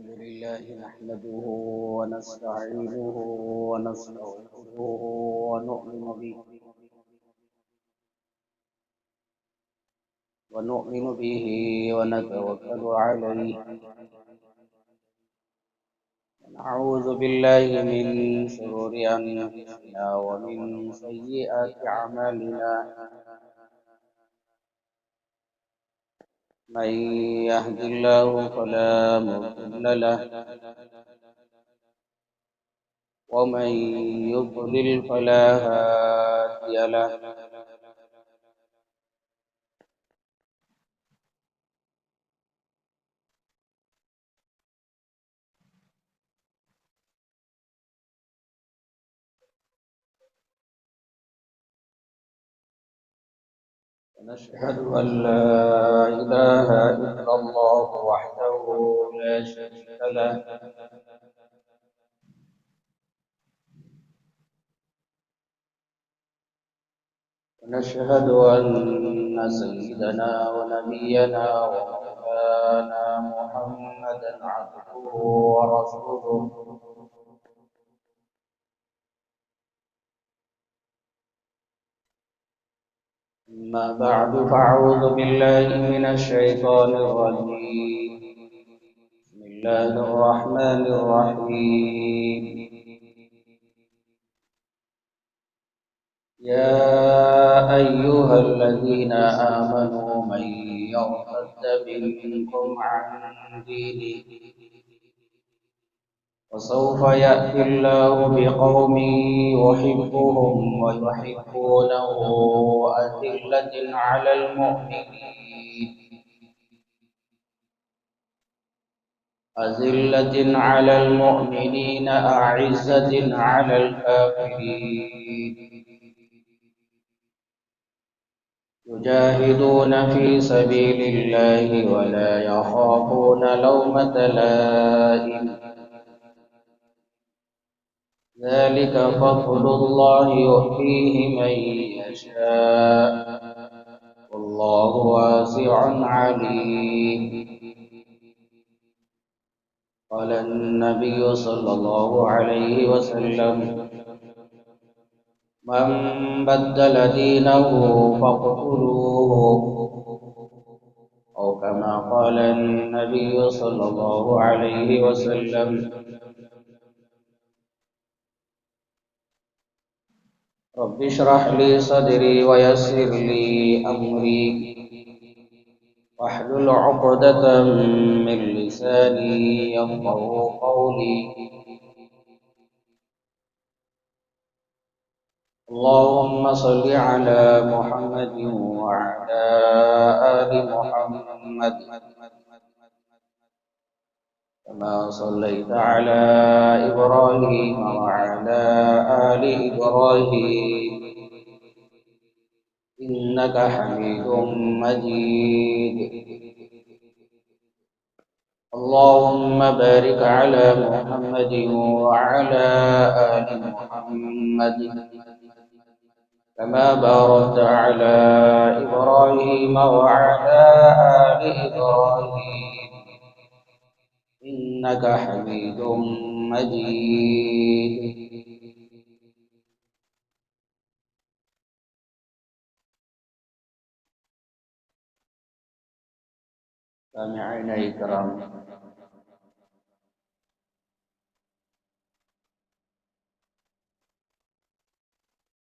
لله نحمده ونستعينه ونستغفره ونؤمن به ونتوكل عليه. نعوذ بالله من شرور أنفسنا ومن سيئات أعمالنا. من يهد الله فلا مضل له ومن يضلل فلا هادي له. ونشهد أن لا إله إلا الله وحده لا شريك له. ونشهد أن سيدنا ونبينا ومولانا محمدا عبده ورسوله. أما بعد فأعوذ بالله من الشيطان الرجيم. بسم الله الرحمن الرحيم. يا أيها الذين آمنوا من يرتد منكم عن دينه وسوف يأتي الله بقوم يحبهم ويحبونه أذلة على المؤمنين أعزة على الكافرين يجاهدون في سبيل الله ولا يخافون لومة لائم. ذلك فضل الله يؤتيه من يشاء والله واسع عليم. قال النبي صلى الله عليه وسلم: من بدل دينه فاقتلوه، أو كما قال النبي صلى الله عليه وسلم. رب اشرح لي صدري ويسر لي أمري واحلل عقدة من لساني يفقهوا قولي. اللهم صل على محمد وعلى آل محمد كما صليت على إبراهيم وعلى آل إبراهيم إنك حميد مجيد. اللهم بارك على محمد وعلى آل محمد كما باركت على إبراهيم وعلى آل إبراهيم إنك حميد مجيد. سامعين الكرام،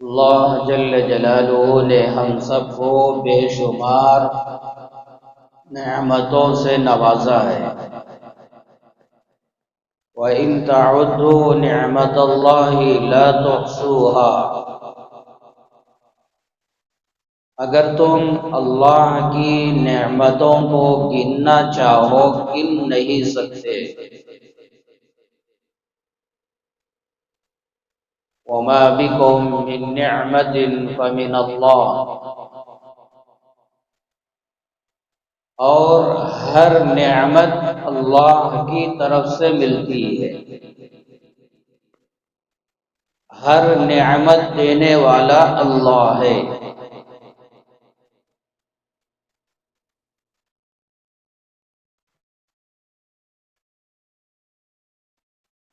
اللہ جل جلالہ نے ہم سب کو بے شمار نعمتوں سے نوازا ہے۔ وَإِن تَعُدُّوا نِعْمَتَ اللَّهِ لَا تُحْصُوهَا، اگر تم اللہ کی نعمتوں کو گننا چاہو گن نہیں سکتے۔ وَمَا بِكُم مِّن نِّعْمَةٍ فَمِنَ اللَّهِ، اور ہر نعمت اللہ کی طرف سے ملتی ہے۔ ہر نعمت دینے والا اللہ ہے۔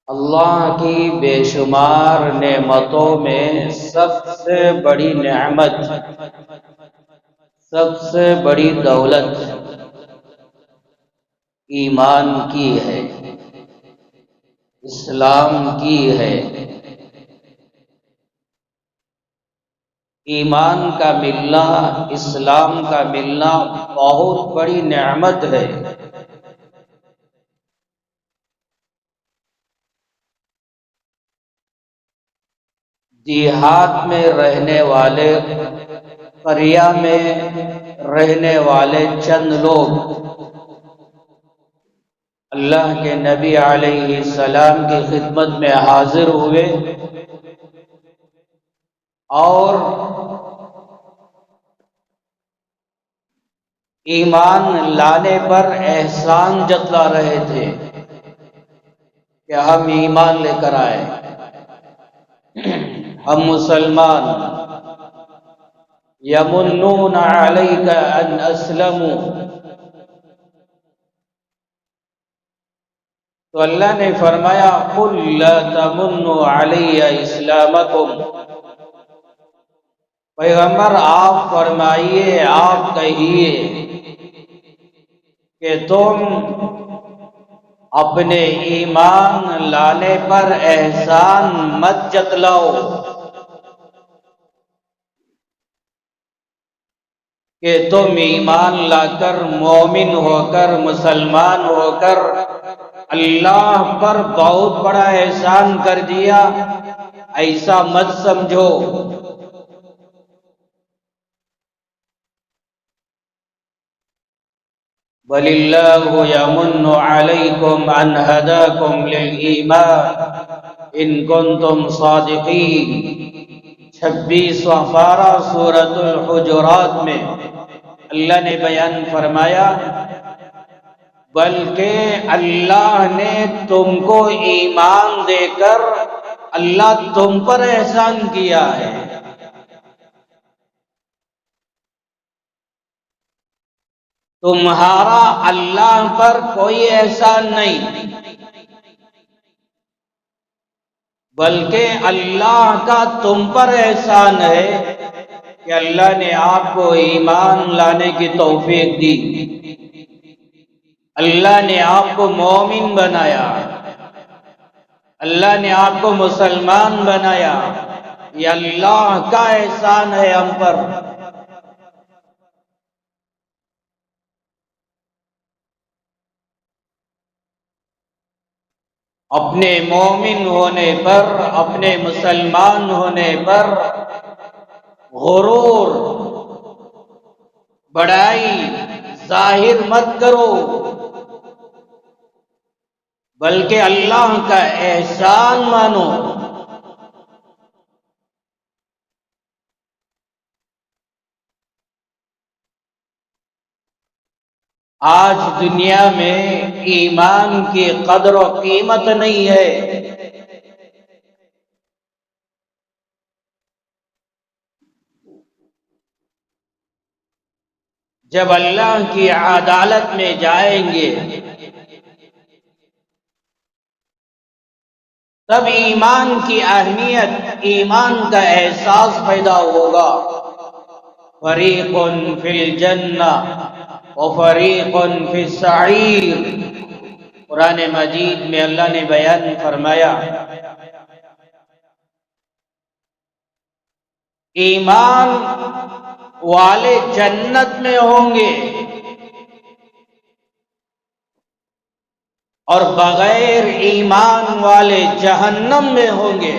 اللہ کی بے شمار نعمتوں میں سب سے بڑی نعمت، سب سے بڑی دولت ایمان کی ہے، اسلام کی ہے۔ ایمان کا ملنا، اسلام کا ملنا بہت بڑی نعمت ہے۔ دیہات میں رہنے والے، قریہ میں رہنے والے چند لوگ اللہ کے نبی علیہ السلام کی خدمت میں حاضر ہوئے اور ایمان لانے پر احسان جتلا رہے تھے کہ ہم ایمان لے کر آئے، ہم مسلمان۔ یمنون علیک ان اسلموا، تو اللہ نے فرمایا قل لا تمنوا علی اسلامکم، پیغمبر آپ فرمائیے، آپ کہیے کہ تم اپنے ایمان لانے پر احسان مت جتلاؤ، کہ تم ایمان لا کر، مومن ہو کر، مسلمان ہو کر اللہ پر بہت بڑا احسان کر دیا، ایسا مت سمجھو۔ بل اللہ یمن علیکم ان ہداکم للایمان ان کنتم صادقین، 26واں پارہ سورۃ الحجرات میں اللہ نے بیان فرمایا بلکہ اللہ نے تم کو ایمان دے کر اللہ تم پر احسان کیا ہے۔ تمہارا اللہ پر کوئی احسان نہیں، بلکہ اللہ کا تم پر احسان ہے کہ اللہ نے آپ کو ایمان لانے کی توفیق دی، اللہ نے آپ کو مومن بنایا، اللہ نے آپ کو مسلمان بنایا۔ یہ اللہ کا احسان ہے ہم پر۔ اپنے مومن ہونے پر، اپنے مسلمان ہونے پر غرور، بڑائی ظاہر مت کرو، بلکہ اللہ کا احسان مانو۔ آج دنیا میں ایمان کی قدر و قیمت نہیں ہے۔ جب اللہ کی عدالت میں جائیں گے تب ایمان کی اہمیت، ایمان کا احساس پیدا ہوگا۔ فریق فی الجنہ وفریق فی السعیر، قرآن مجید میں اللہ نے بیان فرمایا ایمان والے جنت میں ہوں گے اور بغیر ایمان والے جہنم میں ہوں گے۔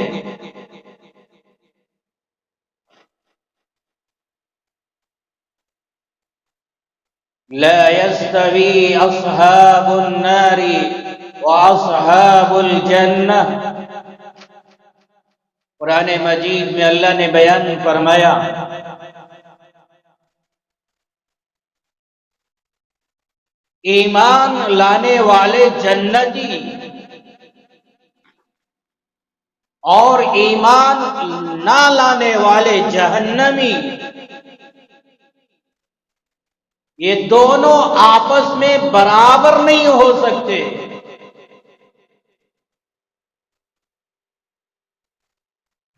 لا يستوي اصحاب النار واصحاب الجنہ۔ قرآن مجید میں اللہ نے بیان فرمایا ایمان لانے والے جنتی اور ایمان نہ لانے والے جہنمی، یہ دونوں آپس میں برابر نہیں ہو سکتے۔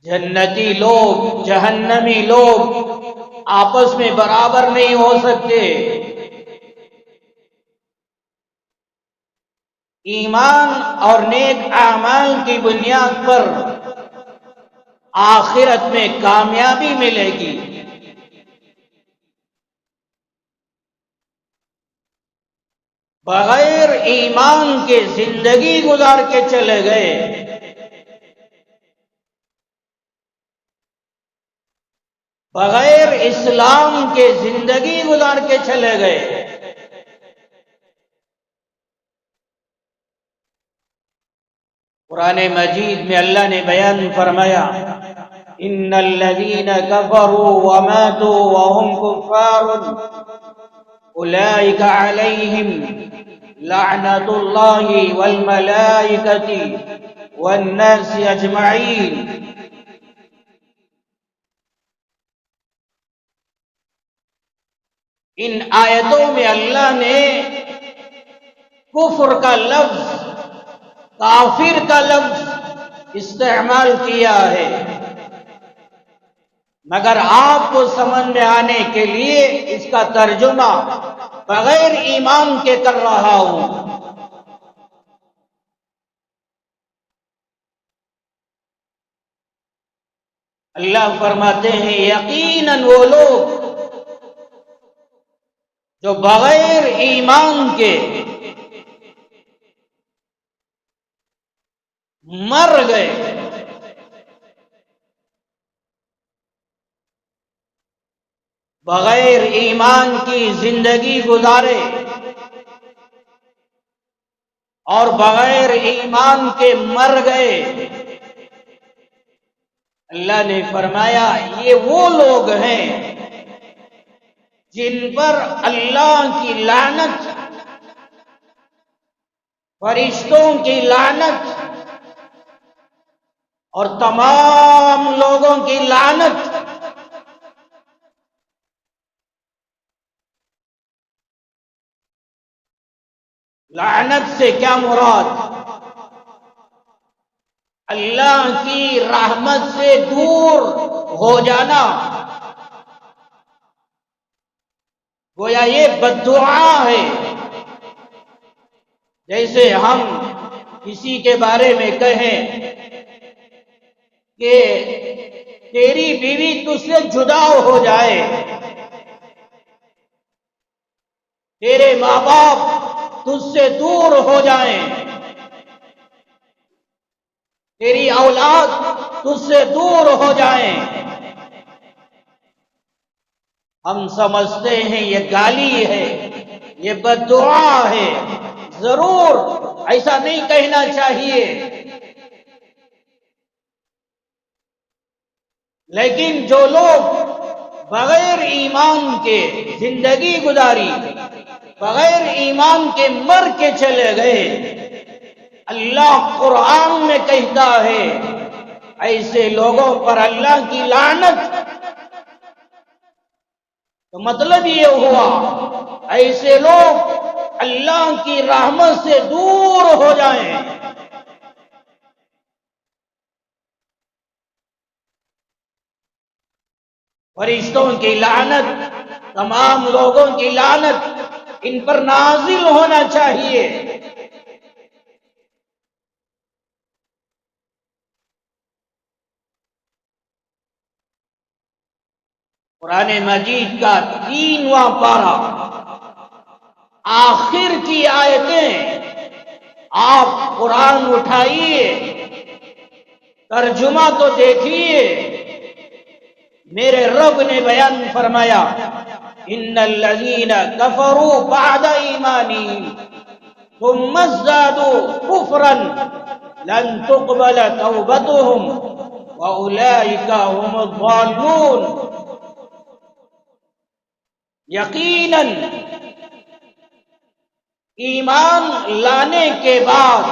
جنتی لوگ جہنمی لوگ آپس میں برابر نہیں ہو سکتے۔ ایمان اور نیک اعمال کی بنیاد پر آخرت میں کامیابی ملے گی۔ بغیر ایمان کے زندگی گزار کے چلے گئے، بغیر اسلام کے زندگی گزار کے چلے گئے، قرآن مجید میں اللہ نے بیان فرمایا ان الذين كفروا وماتوا وهم كفار اولئك عليهم لعنة الله والملائكة والناس اجمعين۔ ان آیتوں میں اللہ نے کفر کا لفظ، کافر کا لفظ استعمال کیا ہے، مگر آپ کو سمجھ میں آنے کے لیے اس کا ترجمہ بغیر ایمان کے کر رہا ہوں۔ اللہ فرماتے ہیں یقیناً وہ لوگ جو بغیر ایمان کے مر گئے، بغیر ایمان کی زندگی گزارے اور بغیر ایمان کے مر گئے، اللہ نے فرمایا یہ وہ لوگ ہیں جن پر اللہ کی لعنت، فرشتوں کی لعنت اور تمام لوگوں کی لعنت۔ لعنت سے کیا مراد؟ اللہ کی رحمت سے دور ہو جانا، گویا یہ بددعا ہے۔ جیسے ہم کسی کے بارے میں کہیں کہ تیری بیوی تجھ سے جدا ہو جائے، تیرے ماں باپ تجھ سے دور ہو جائیں، تیری اولاد تجھ سے دور ہو جائیں، ہم سمجھتے ہیں یہ گالی ہے، یہ بددعا ہے۔ ضرور ایسا نہیں کہنا چاہیے، لیکن جو لوگ بغیر ایمان کے زندگی گزاری، بغیر ایمان کے مر کے چلے گئے، اللہ قرآن میں کہتا ہے ایسے لوگوں پر اللہ کی لعنت۔ تو مطلب یہ ہوا ایسے لوگ اللہ کی رحمت سے دور ہو جائیں۔ فرشتوں کی لعنت، تمام لوگوں کی لعنت ان پر نازل ہونا چاہیے۔ قرآن مجید کا 3واں پارہ، آخر کی آیتیں آپ قرآن اٹھائیے، ترجمہ تو دیکھیے۔ میرے رب نے بیان فرمایا ان الذین کفروا بعد ایمانہم ثم ازدادوا کفرا لن تقبل توبتهم واولئک هم الضالون۔ یقیناً ایمان لانے کے بعد،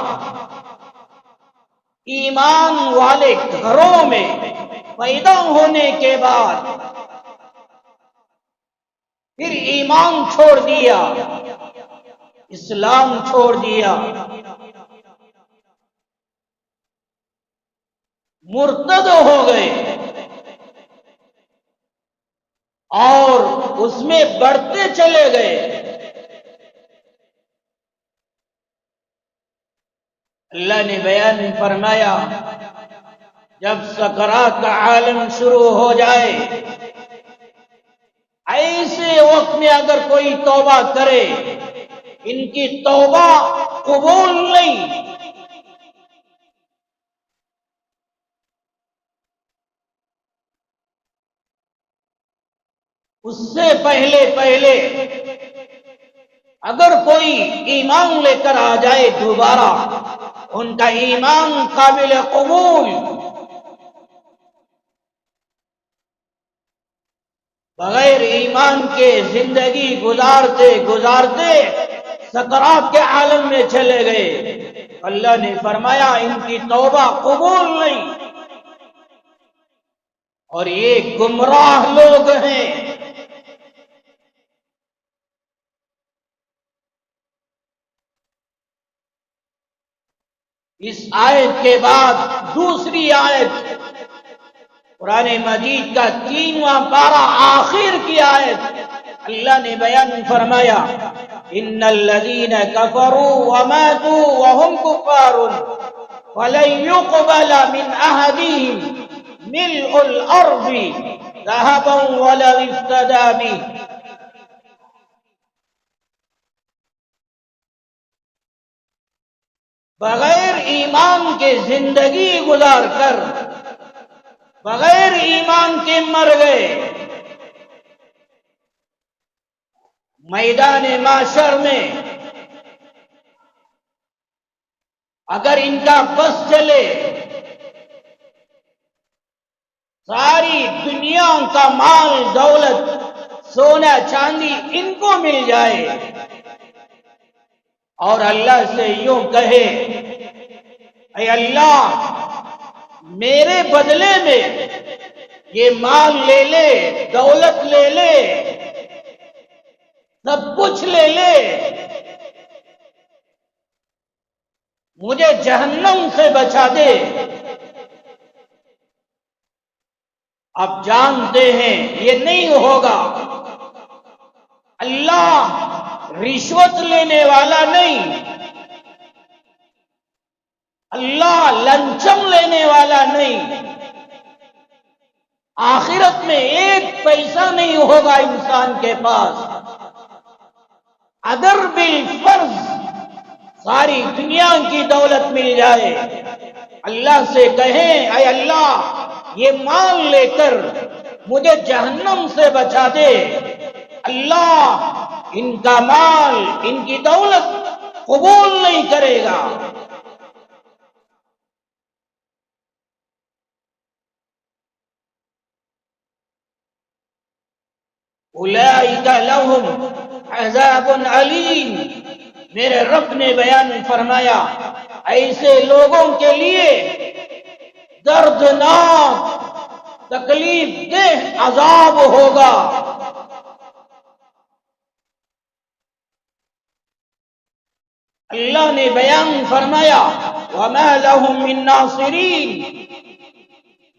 ایمان والے گھروں میں پیدا ہونے کے بعد پھر ایمان چھوڑ دیا، اسلام چھوڑ دیا، مرتد ہو گئے اور اس میں بڑھتے چلے گئے۔ اللہ نے بیان فرمایا جب سکرات کا عالم شروع ہو جائے، ایسے وقت میں اگر کوئی توبہ کرے، ان کی توبہ قبول نہیں۔ اس سے پہلے اگر کوئی ایمان لے کر آ جائے دوبارہ، ان کا ایمان قابل قبول۔ بغیر ایمان کے زندگی گزارتے سکرات کے عالم میں چلے گئے، اللہ نے فرمایا ان کی توبہ قبول نہیں، اور یہ گمراہ لوگ ہیں۔ اس آیت کے بعد دوسری آیت، قرآن مجید کا 3واں پارہ آخر کی آیت، اللہ نے بیان فرمایا ان الذین کفروا وماتوا وهم کفار فلن يقبل من احدهم ملء الارض ذهبا ولو افتدى به۔ بغیر ایمان کے زندگی گزار کر، بغیر ایمان کے مر گئے، میدان معاشر میں اگر ان کا بس چلے، ساری دنیا کا مال دولت سونا چاندی ان کو مل جائے، اور اللہ سے یوں کہے اے اللہ میرے بدلے میں یہ مال لے لے، دولت لے لے، سب کچھ لے لے، مجھے جہنم سے بچا دے۔ اب جانتے ہیں یہ نہیں ہوگا۔ اللہ رشوت لینے والا نہیں، اللہ لنچم لینے والا نہیں۔ آخرت میں ایک پیسہ نہیں ہوگا انسان کے پاس۔ اگر بالفرض ساری دنیا کی دولت مل جائے، اللہ سے کہیں اے اللہ یہ مال لے کر مجھے جہنم سے بچا دے، اللہ ان کا مال، ان کی دولت قبول نہیں کرے گا۔ اولئک لہم عذاب علیم، میرے رب نے بیان فرمایا ایسے لوگوں کے لیے دردناک تکلیف دہ عذاب ہوگا۔ اللہ نے بیان فرمایا وَمَا لَهُم مِّن نَاصِرِينَ،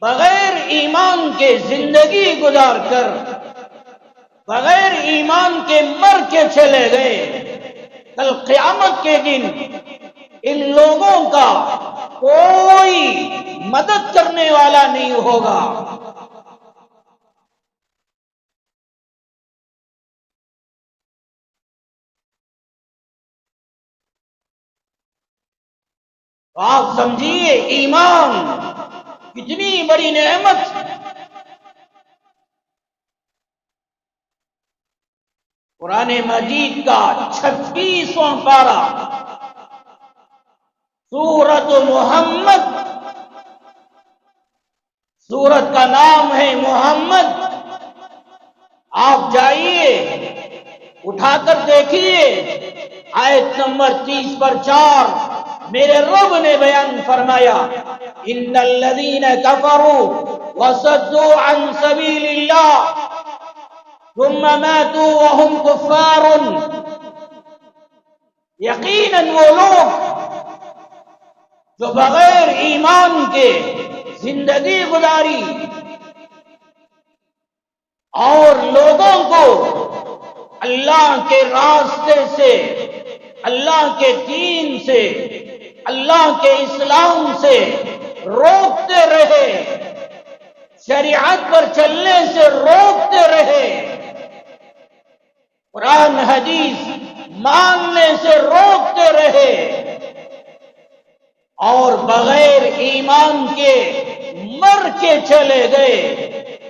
بغیر ایمان کے زندگی گزار کر، بغیر ایمان کے مر کے چلے گئے، کل قیامت کے دن ان لوگوں کا کوئی مدد کرنے والا نہیں ہوگا۔ تو آپ سمجھیے ایمان کتنی بڑی نعمت. قرآن مجید کا 36واں پارہ سورۃ محمد، سورت کا نام ہے محمد. آپ جائیے اٹھا کر دیکھیے آیت نمبر 30 پر 4 میرے رب نے بیان فرمایا ان الذین کفروا وصدوا عن سبیل اللہ ثم ماتوا وهم کفار. یقیناً وہ لوگ جو بغیر ایمان کے زندگی گزاری اور لوگوں کو اللہ کے راستے سے، اللہ کے دین سے، اللہ کے اسلام سے روکتے رہے، شریعت پر چلنے سے روکتے رہے، قرآن حدیث ماننے سے روکتے رہے، اور بغیر ایمان کے مر کے چلے گئے،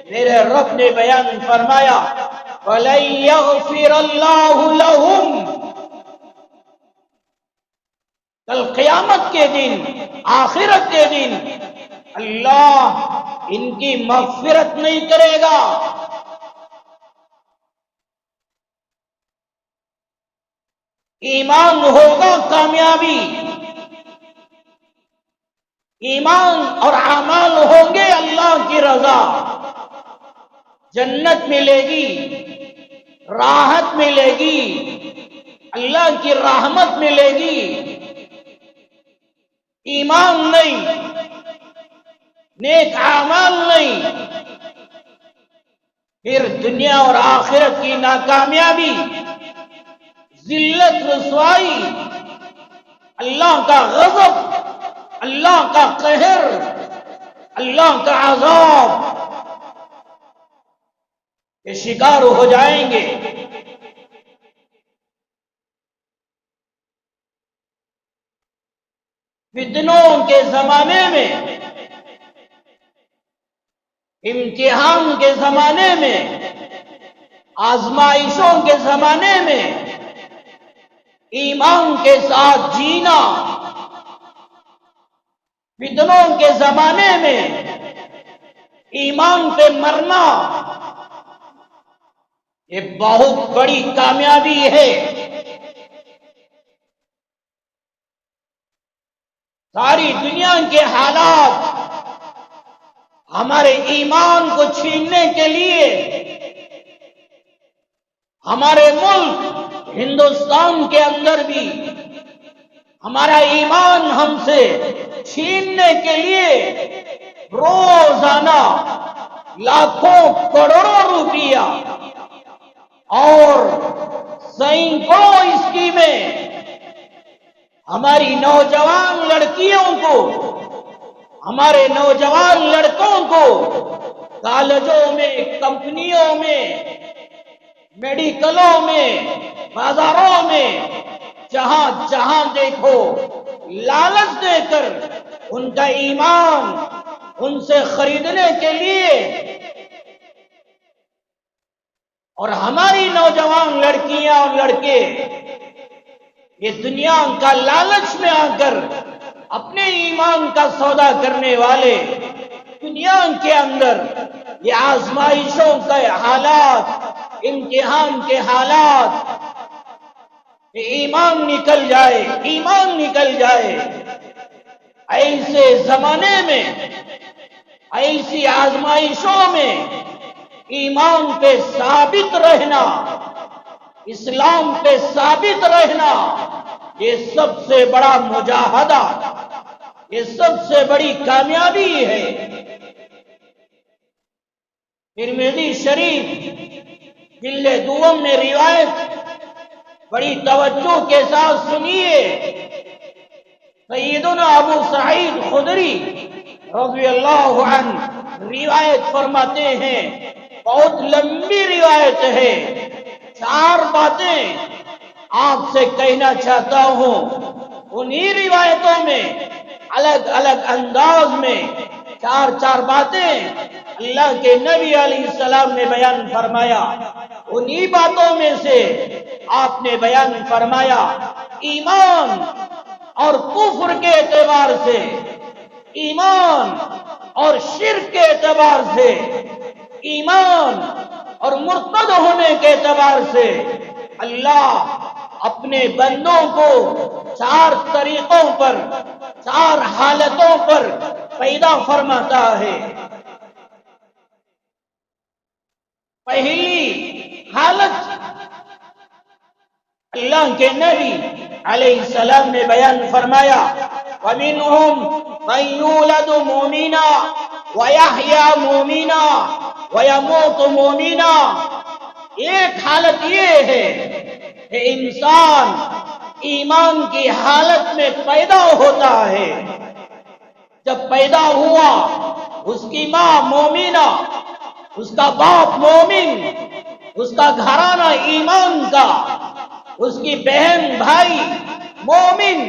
میرے رب نے بیان فرمایا وَلَن يَغْفِرَ اللَّهُ لَهُمْ. کل قیامت کے دن، آخرت کے دن اللہ ان کی مغفرت نہیں کرے گا. ایمان ہوگا کامیابی، ایمان اور اعمال ہوں گے اللہ کی رضا، جنت ملے گی، راحت ملے گی، اللہ کی رحمت ملے گی. ایمان نہیں، نیک اعمال نہیں، پھر دنیا اور آخرت کی ناکامیابی، ذلت، رسوائی، اللہ کا غضب، اللہ کا قہر، اللہ کا عذاب کے شکار ہو جائیں گے. فتنوں کے زمانے میں، امتحان کے زمانے میں، آزمائشوں کے زمانے میں ایمان کے ساتھ جینا، فتنوں کے زمانے میں ایمان پہ مرنا، یہ بہت بڑی کامیابی ہے. ساری دنیا کے حالات ہمارے ایمان کو چھیننے کے لیے، ہمارے ملک ہندوستان کے اندر بھی ہمارا ایمان ہم سے چھیننے کے لیے روزانہ لاکھوں کروڑوں روپیہ اور سینکڑوں اسکیمیں ہماری نوجوان لڑکیوں کو، ہمارے نوجوان لڑکوں کو کالجوں میں، کمپنیوں میں، میڈیکلوں میں، بازاروں میں، جہاں جہاں دیکھو لالچ دے کر ان کا ایمان ان سے خریدنے کے لیے، اور ہماری نوجوان لڑکیاں اور لڑکے یہ دنیا کا لالچ میں آ کر اپنے ایمان کا سودا کرنے والے، دنیا کے اندر یہ آزمائشوں کے حالات، امتحان کے حالات، کہ ایمان نکل جائے، ایمان نکل جائے، ایسے زمانے میں، ایسی آزمائشوں میں ایمان پہ ثابت رہنا، اسلام پہ ثابت رہنا، یہ سب سے بڑا مجاہدہ، یہ سب سے بڑی کامیابی ہے. ترمذی شریف جلد دوم میں روایت بڑی توجہ کے ساتھ سنیے. سیدنا ابو سعید خدری رضی اللہ عنہ روایت فرماتے ہیں، بہت لمبی روایت ہے، 4 باتیں آپ سے کہنا چاہتا ہوں. انہی روایتوں میں الگ الگ انداز میں چار چار باتیں اللہ کے نبی علیہ السلام نے بیان فرمایا. انہی باتوں میں سے آپ نے بیان فرمایا ایمان اور کفر کے اعتبار سے، ایمان اور شرک کے اعتبار سے، ایمان اور مرتد ہونے کے اعتبار سے اللہ اپنے بندوں کو چار طریقوں پر، چار حالتوں پر پیدا فرماتا ہے. پہلی حالت اللہ کے نبی علیہ السلام نے بیان فرمایا وَمِنْهُمْ مَنْ يُولَدُ مُؤْمِنًا وَيَحْيَى مُؤْمِنًا وَيَمُوتُ مُؤْمِنًا. ایک حالت یہ ہے کہ انسان ایمان کی حالت میں پیدا ہوتا ہے. جب پیدا ہوا اس کی ماں مومنہ، اس کا باپ مومن، اس کا گھرانہ ایمان کا، اس کی بہن بھائی مومن،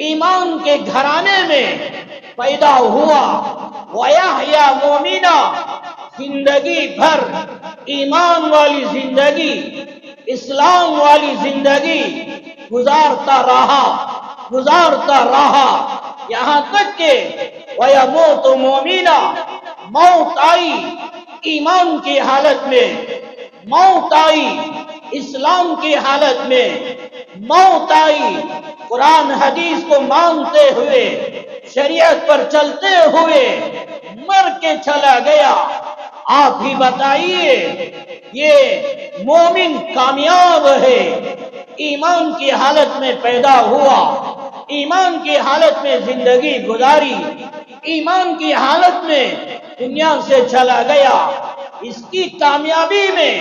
ایمان کے گھرانے میں پیدا ہوا. وَيَحْيَى مُؤْمِنًا، زندگی بھر ایمان والی زندگی، اسلام والی زندگی گزارتا رہا یہاں تک کہ وَيَمُوتُ مُؤْمِنًا، موت آئی ایمان کی حالت میں، موت آئی اسلام کی حالت میں، موت آئی قرآن حدیث کو مانتے ہوئے، شریعت پر چلتے ہوئے مر کے چلا گیا. آپ ہی بتائیے یہ مومن کامیاب ہے. ایمان کی حالت میں پیدا ہوا، ایمان کی حالت میں زندگی گزاری، ایمان کی حالت میں دنیا سے چلا گیا. اس کی کامیابی میں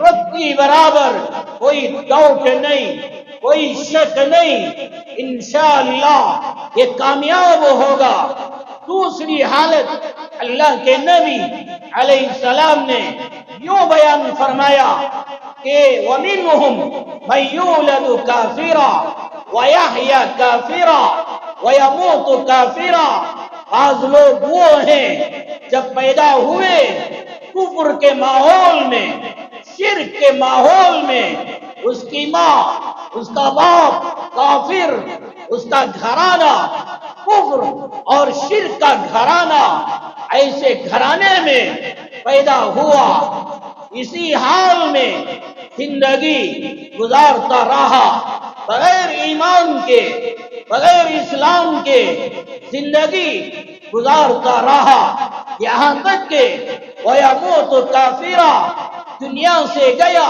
رتی برابر کوئی ڈاؤٹ نہیں، کوئی شک نہیں، انشاءاللہ یہ کامیاب ہوگا. دوسری حالت اللہ کے نبی علیہ السلام نے یوں بیان فرمایا کہ وَمِنْهُمْ مَنْ يُولَدُ كَافِرًا وَيَحْيَى كَافِرًا وَيَمُوتُ كَافِرًا. بعض لوگ وہ ہیں جب پیدا ہوئے کفر کے ماحول میں، شرک کے ماحول میں، اس کی ماں، اس کا باپ کافر، اس کا گھرانہ کفر اور شرک کا گھرانہ، ایسے گھرانے میں پیدا ہوا. اسی حال میں زندگی گزارتا رہا، بغیر ایمان کے، بغیر اسلام کے زندگی گزارتا رہا یہاں تک کہ وَيَمُوتُ كَافِرًا، دنیا سے گیا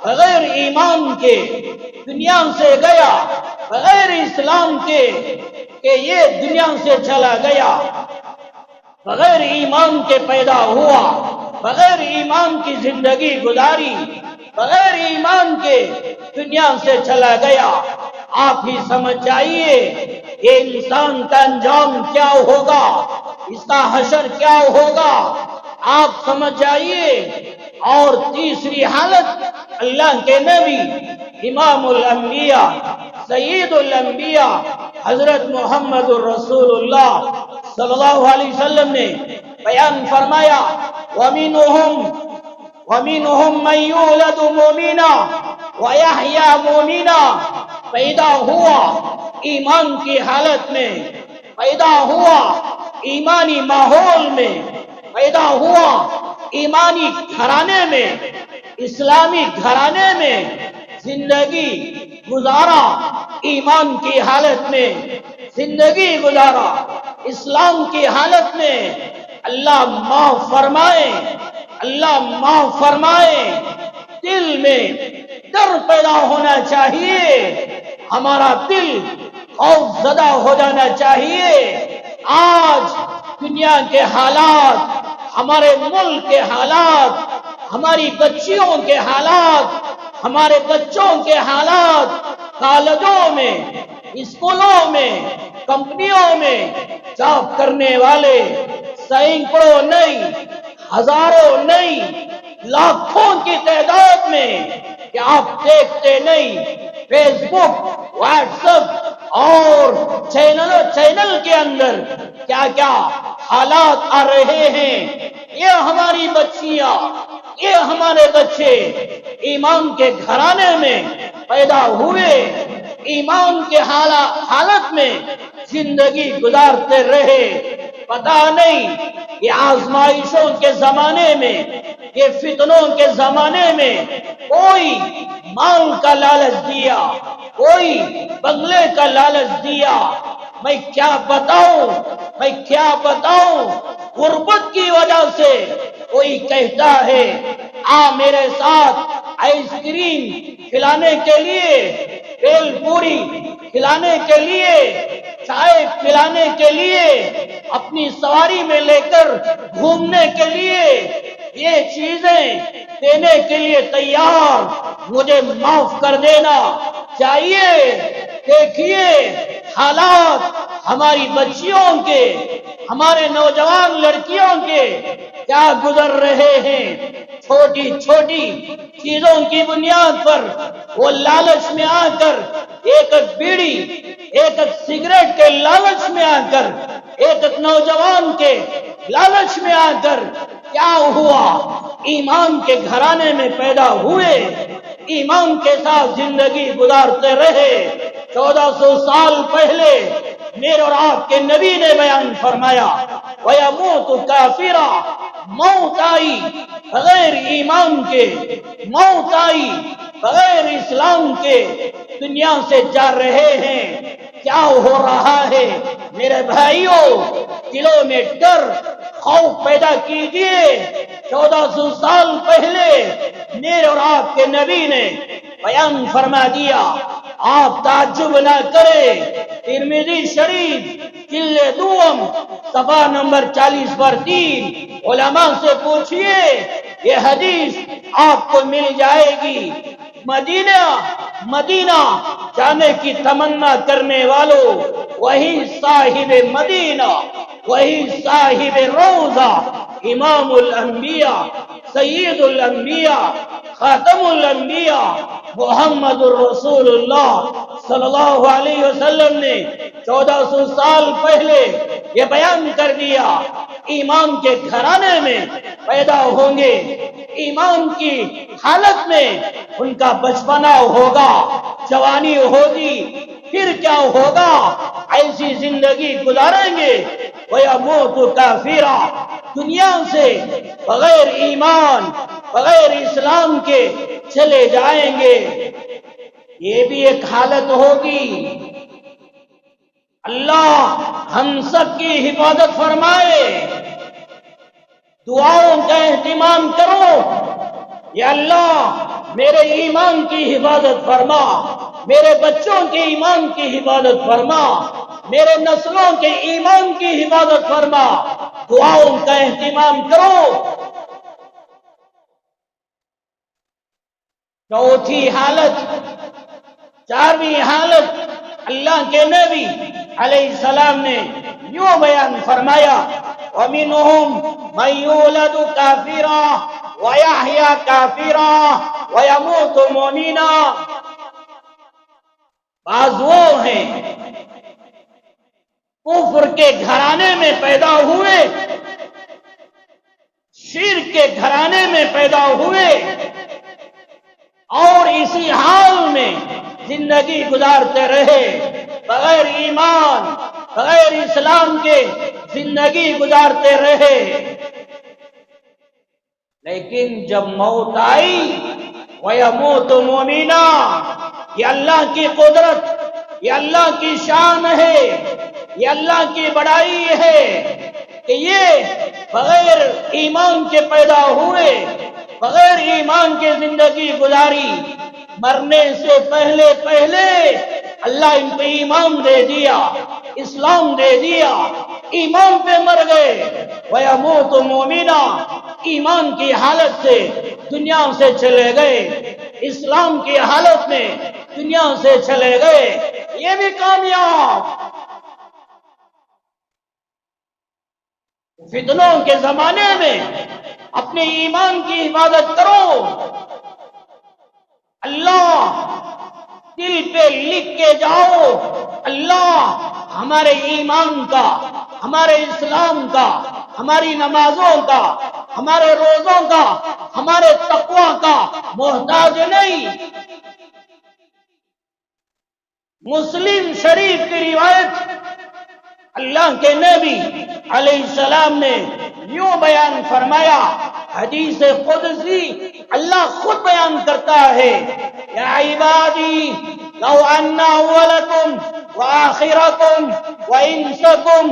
بغیر ایمان کے، دنیا سے گیا بغیر اسلام کے، کہ یہ دنیا سے چلا گیا. بغیر ایمان کے پیدا ہوا، بغیر ایمان کی زندگی گزاری، بغیر ایمان کے دنیا سے چلا گیا. آپ ہی سمجھ جائیے یہ انسان کا انجام کیا ہوگا، اس کا حشر کیا ہوگا، آپ سمجھ جائیے. اور تیسری حالت اللہ کے نبی امام الانبیاء سید الانبیاء حضرت محمد الرسول اللہ صلی اللہ علیہ وسلم نے بیان فرمایا وَمِنْهُمْ مَنْ يُولَدُ مُؤْمِنًا وَيَحْيَى مُؤْمِنًا. پیدا ہوا ایمان کی حالت میں، پیدا ہوا ایمانی ماحول میں، پیدا ہوا ایمانی گھرانے میں، اسلامی گھرانے میں زندگی گزارا، ایمان کی حالت میں زندگی گزارا، اسلام کی حالت میں. اللہ معاف فرمائے، اللہ معاف فرمائے. دل میں ڈر پیدا ہونا چاہیے، ہمارا دل خوف زدہ ہو جانا چاہیے. آج دنیا کے حالات، ہمارے ملک کے حالات، ہماری بچیوں کے حالات، ہمارے بچوں کے حالات، کالجوں میں، اسکولوں میں، کمپنیوں میں جاب کرنے والے سینکڑوں نہیں، ہزاروں نہیں، لاکھوں کی تعداد میں کہ آپ دیکھتے نہیں، فیس بک، واٹس ایپ اور چینل کے اندر کیا کیا حالات آ رہے ہیں. یہ ہماری بچیاں، یہ ہمارے بچے ایمان کے گھرانے میں پیدا ہوئے، ایمان کے حالت میں زندگی گزارتے رہے. پتا نہیں یہ آزمائشوں کے زمانے میں، یہ فتنوں کے زمانے میں کوئی مال کا لالچ دیا، کوئی بنگلے کا لالچ دیا. میں کیا بتاؤں غربت کی وجہ سے کوئی کہتا ہے آ میرے ساتھ آئس کریم کھلانے کے لیے، بیل پوری کھلانے کے لیے، چائے پلانے کے لیے، اپنی سواری میں لے کر گھومنے کے لیے، یہ چیزیں دینے کے لیے تیار. مجھے معاف کر دینا چاہیے. دیکھیے حالات ہماری بچیوں کے، ہمارے نوجوان لڑکیوں کے کیا گزر رہے ہیں. چھوٹی چھوٹی چیزوں کی بنیاد پر وہ لالچ میں آ کر، ایک بیڑی، ایک سگریٹ کے لالچ میں آ کر، ایک نوجوان کے لالچ میں آ کر کیا ہوا؟ ایمان کے گھرانے میں پیدا ہوئے، ایمان کے ساتھ زندگی گزارتے رہے. 1400 سال پہلے میرے اور آپ کے نبی نے بیان فرمایا وَيَمُوتُ كَافِرًا، موت آئی بغیر ایمان کے، موت آئی بغیر اسلام کے، دنیا سے جا رہے ہیں. کیا ہو رہا ہے میرے بھائیوں؟ دلوں میں ڈر، خوف پیدا کیجئے. 1400 سال پہلے میرے اور آپ کے نبی نے بیان فرما دیا. آپ تعجب نہ کریں، ترمذی شریف جلد دوم صفحہ نمبر 40 پر 3 علماء سے پوچھئے، یہ حدیث آپ کو مل جائے گی. مدینہ جانے کی تمنا کرنے والوں، وہی صاحب مدینہ، وہی صاحب روضہ، امام الانبیاء، سید الانبیاء، خاتم الانبیاء محمد الرسول اللہ صلی اللہ علیہ وسلم نے 1400 سال پہلے یہ بیان کر دیا. ایمان کے گھرانے میں پیدا ہوں گے، ایمان کی حالت میں ان کا بچپنا ہوگا، جوانی ہوگی، پھر کیا ہوگا؟ ایسی زندگی گزاریں گے وَيَمُوتُ كَافِرًا، دنیا سے بغیر ایمان، بغیر اسلام کے چلے جائیں گے. یہ بھی ایک حالت ہوگی. اللہ ہم سب کی حفاظت فرمائے. دعاؤں کا اہتمام کرو، یا اللہ میرے ایمان کی حفاظت فرما، میرے بچوں کے ایمان کی حفاظت فرما، میرے نسلوں کے ایمان کی حفاظت فرما. دعاؤں کا اہتمام کرو. چوتھی حالت، چارہویں حالت اللہ کے نبی علیہ السلام نے یوں بیان فرمایا وَمِنْهُمْ مَنْ يُولَدُ كَافِرًا وَيَحْيَا كَافِرًا وَيَمُوتُ مُؤْمِنًا. بعض وہ ہیں کفر کے گھرانے میں پیدا ہوئے، شرک کے گھرانے میں پیدا ہوئے، اور اسی حال میں زندگی گزارتے رہے، بغیر ایمان، بغیر اسلام کے زندگی گزارتے رہے. لیکن جب موت آئی وَيَمُوتُ مُؤْمِنًا، یہ اللہ کی قدرت، یہ اللہ کی شان ہے، یہ اللہ کی بڑائی ہے کہ یہ بغیر ایمان کے پیدا ہوئے، بغیر ایمان کے زندگی گزاری. مرنے سے پہلے اللہ ان کو ایمان دے دیا، اسلام دے دیا، ایمان پہ مر گئے. وَيَمُوتُ مُؤْمِنًا، ایمان کی حالت سے دنیا سے چلے گئے، اسلام کی حالت میں دنیا سے چلے گئے. یہ بھی کامیاب. فتنوں کے زمانے میں اپنے ایمان کی حفاظت کرو. اللہ دل پہ لکھ کے جاؤ اللہ ہمارے ایمان کا، ہمارے اسلام کا، ہماری نمازوں کا، ہمارے روزوں کا، ہمارے تقوی کا محتاج نہیں۔ مسلم شریف کی روایت، اللہ کے نبی علیہ السلام نے یوں بیان فرمایا، حدیث قدسی اللہ خود بیان کرتا ہے، یا عبادی لو ان اولکم وآخرکم وانسکم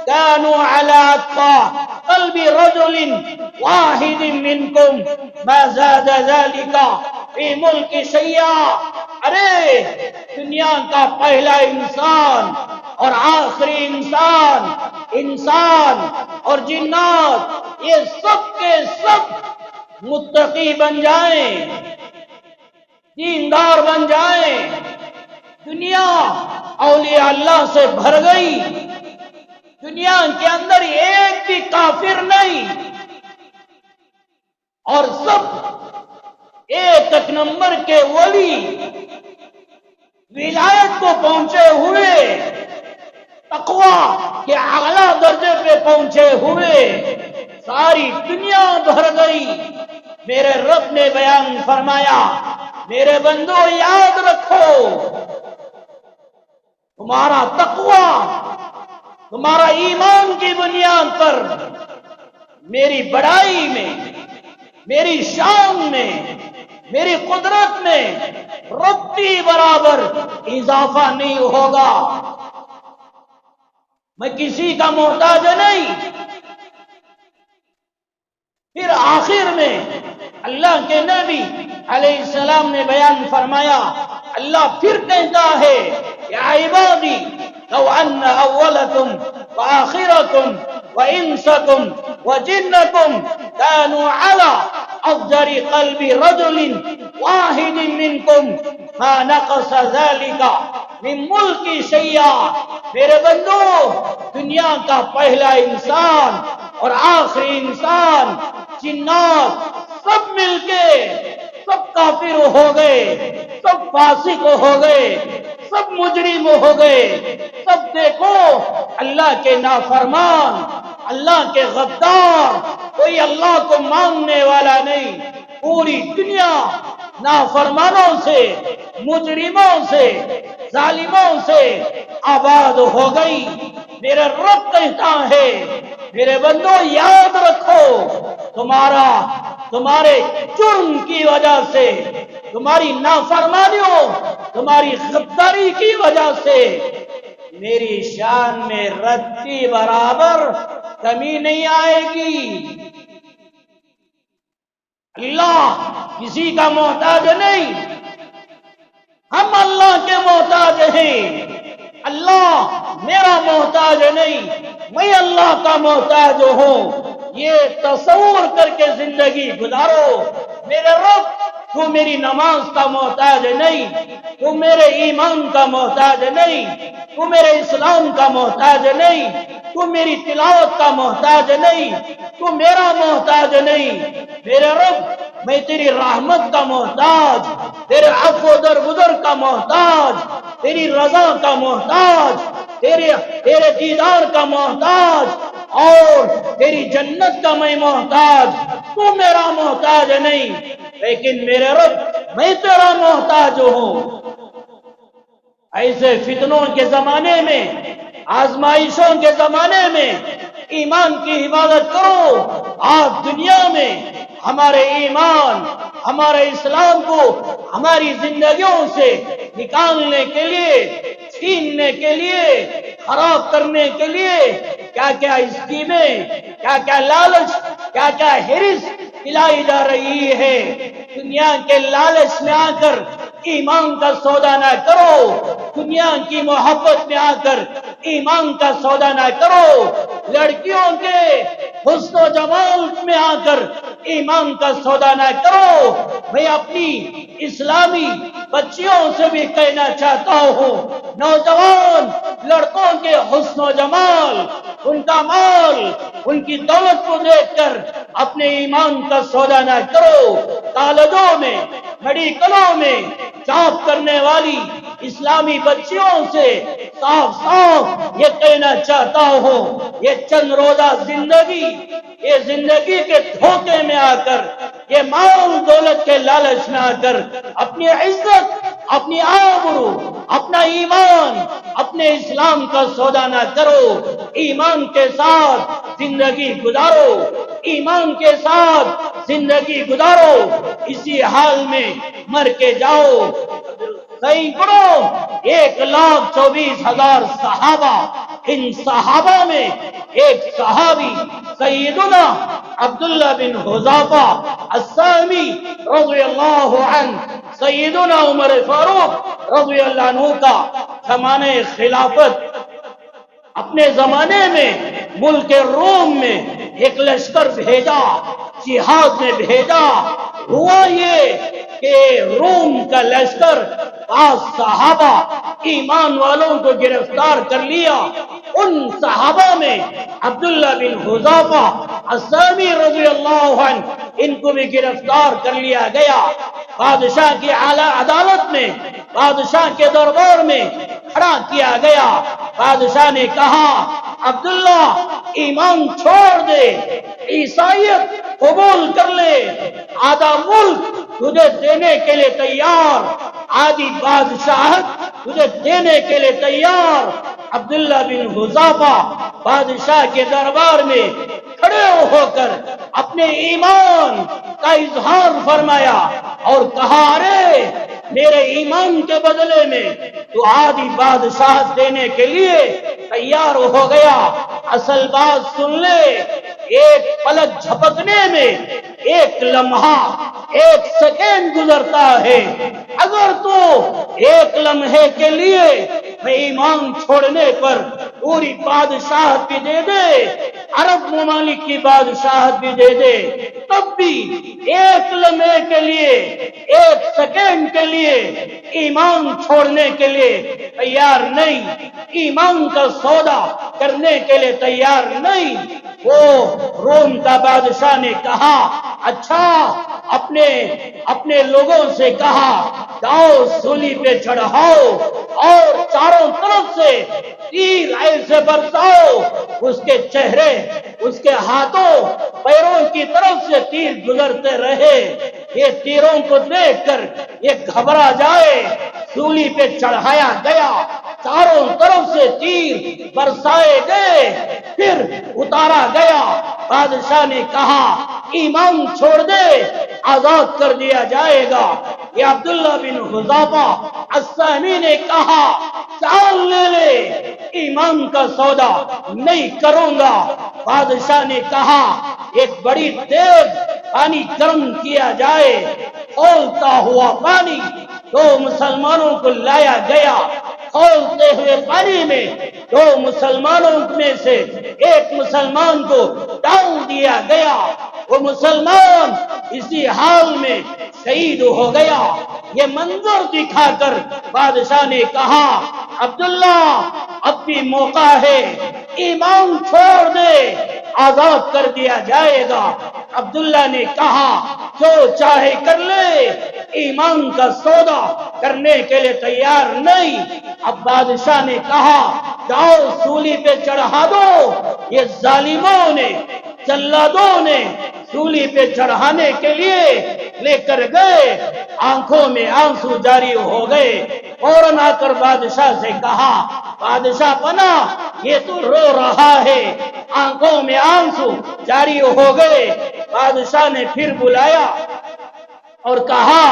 كانوا على اتقى قلب رجل واحد منكم ما زاد ذلك في ملك شيئا۔ ارے دنیا کا پہلا انسان اور آخری انسان، انسان اور جنات، یہ سب کے سب متقی بن جائیں، دیندار بن جائیں، دنیا اولیاء اللہ سے بھر گئی، دنیا کے اندر ایک بھی کافر نہیں، اور سب ایک نمبر کے ولی، ولایت کو پہنچے ہوئے، تقوی کے اعلیٰ درجے پہ پہنچے ہوئے، ساری دنیا بھر گئی۔ میرے رب نے بیان فرمایا، میرے بندو یاد رکھو، تمہارا تقوی تمہارا ایمان کی بنیاد پر میری بڑائی میں، میری شان میں، میری قدرت میں رتی برابر اضافہ نہیں ہوگا۔ میں کسی کا محتاج نہیں۔ پھر آخر میں اللہ کے نبی علیہ السلام نے بیان فرمایا، اللہ پھر کہتا ہے، یا عبادی لو ان اولکم وآخرکم وانسکم وجنکم كانوا على افجر قلب رجل واحد منکم ما نقص ذلك من ملک شیئا۔ میرے بندو، دنیا کا پہلا انسان اور آخری انسان، جنات، سب مل کے سب کافر ہو گئے، سب فاسق ہو گئے، سب مجرم ہو گئے، سب دیکھو اللہ کے نافرمان، اللہ کے غدار، کوئی اللہ کو ماننے والا نہیں، پوری دنیا نافرمانوں سے، مجرموں سے، ظالموں سے آباد ہو گئی۔ میرا رب کہتا ہے، میرے بندو یاد رکھو، تمہارے جرم کی وجہ سے، تمہاری نافرمانیوں، تمہاری غداری کی وجہ سے میری شان میں رتی برابر کمی نہیں آئے گی۔ اللہ کسی کا محتاج نہیں، ہم اللہ کے محتاج ہیں۔ اللہ میرا محتاج نہیں، میں اللہ کا محتاج ہوں۔ یہ تصور کر کے زندگی گزارو، میرے رب تو میری نماز کا محتاج نہیں، تو میرے ایمان کا محتاج نہیں، تو میرے اسلام کا محتاج نہیں، تو میری تلاوت کا محتاج نہیں، تو میرا محتاج نہیں۔ میرے رب میں تیری رحمت کا محتاج، تیرے عفو درگزر کا محتاج، تیری رضا کا محتاج، تیرے دیدار کا محتاج، اور تیری جنت کا میں محتاج۔ تو میرا محتاج نہیں، لیکن میرے رب میں تیرا محتاج ہوں۔ ایسے فتنوں کے زمانے میں، آزمائشوں کے زمانے میں ایمان کی حفاظت کرو۔ آج دنیا میں ہمارے ایمان، ہمارے اسلام کو ہماری زندگیوں سے نکالنے کے لیے، چھیننے کے لیے، خراب کرنے کے لیے کیا کیا اسکیمیں، کیا کیا لالچ، کیا کیا ہرس دلائی جا رہی ہے۔ دنیا کے لالچ میں آ کر ایمان کا سودا نہ کرو، دنیا کی محبت میں آ کر ایمان کا سودا نہ کرو، لڑکیوں کے حسن و جمال میں آ کر ایمان کا سودا نہ کرو۔ میں اپنی اسلامی بچیوں سے بھی کہنا چاہتا ہوں، نوجوان لڑکوں کے حسن و جمال، ان کا مال، ان کی دولت کو دیکھ کر اپنے ایمان کا سودا نہ کرو۔ کالجوں میں، میڈیکلوں میں جاب کرنے والی اسلامی بچیوں سے صاف صاف یہ کہنا چاہتا ہوں، یہ چند روزہ زندگی، یہ زندگی کے دھوکے میں آ کر، یہ مال دولت کے لالچ میں آ کر اپنی عزت، اپنی آبرو، اپنا ایمان، اپنے اسلام کا سودا نہ کرو۔ ایمان کے ساتھ زندگی گزارو، ایمان کے ساتھ زندگی گزارو، اسی حال میں مر کے جاؤ۔ صحیح پڑھو، 1,24,000 صحابہ، ان صحابہ میں ایک صحابی سیدنا عبداللہ بن حذافہ السہمی رضی اللہ عنہ، سیدنا عمر فاروق رضی اللہ عنہ کا زمانہ خلافت، اپنے زمانے میں ملک روم میں ایک لشکر بھیجا، جہاد میں بھیجا۔ ہوا یہ کہ روم کا لشکر 5 صحابہ ایمان والوں کو گرفتار کر لیا۔ ان صحابہ میں عبداللہ بن حذافہ السہمی رضی اللہ عنہ، ان کو بھی گرفتار کر لیا گیا۔ بادشاہ کی اعلیٰ عدالت میں، بادشاہ کے دربار میں کھڑا کیا گیا۔ بادشاہ نے کہا عبداللہ ایمان چھوڑ دے، عیسائیت قبول کر لے، آدھا ملک تجھے دینے کے لیے تیار، آدھی بادشاہت تجھے دینے کے لیے تیار۔ عبداللہ بن حذافہ بادشاہ کے دربار میں کھڑے ہو کر اپنے ایمان کا اظہار فرمایا اور کہا ارے میرے ایمان کے بدلے میں تو آدھی بادشاہت دینے کے لیے تیار ہو گیا۔ اصل بات سن لے، ایک پلک جھپکنے میں ایک لمحہ، ایک سیکنڈ گزرتا ہے۔ اگر تو ایک لمحے کے لیے ایمان چھوڑنے پر پوری بادشاہت بھی دے دے، عرب ممالک کی بادشاہت بھی دے دے، تب بھی ایک لمحے کے لیے، ایک سیکنڈ کے لیے ایمان چھوڑنے کے لیے تیار نہیں، ایمان کا سودا کرنے کے لیے تیار نہیں۔ وہ روم کا بادشاہ نے کہا اچھا، اپنے لوگوں سے کہا جاؤ سولی پہ چڑھاؤ اور چاروں طرف سے تیر ایسے برساؤ، اس کے چہرے، اس کے ہاتھوں پیروں کی طرف سے تیر گزرتے رہے، یہ تیروں کو دیکھ کر یہ گھبرا جائے۔ سولی پہ چڑھایا گیا، چاروں طرف سے تیر برسائے گئے، پھر اتارا گیا۔ بادشاہ نے کہا ایمان چھوڑ دے، آزاد کر دیا جائے گا۔ یہ عبداللہ بن حذافہ السہمی نے کہا چال لے لے، ایمان کا سودا نہیں کروں گا۔ بادشاہ نے کہا ایک بڑی تیز پانی گرم کیا جائے، کھولتا ہوا پانی 2 مسلمانوں کو لایا گیا۔ کھولتے ہوئے پانی میں 2 مسلمانوں میں سے ایک مسلمان کو ڈال دیا گیا، وہ مسلمان اسی حال میں شہید ہو گیا۔ یہ منظر دکھا کر بادشاہ نے کہا عبداللہ اب بھی موقع ہے، ایمان چھوڑ دے، آزاد کر دیا جائے گا۔ عبداللہ نے کہا جو چاہے کر لے، ایمان کا سودا کرنے کے لیے تیار نہیں۔ اب بادشاہ نے کہا جاؤ سولی پہ چڑھا دو۔ یہ ظالموں نے، جلادوں نے سولی پہ چڑھانے کے لیے لے کر گئے، آنکھوں میں آنسو جاری ہو گئے۔ فوراً آ کر بادشاہ سے کہا بادشاہ پنا یہ تو رو رہا ہے، آنکھوں میں آنسو جاری ہو گئے۔ بادشاہ نے پھر بلایا اور کہا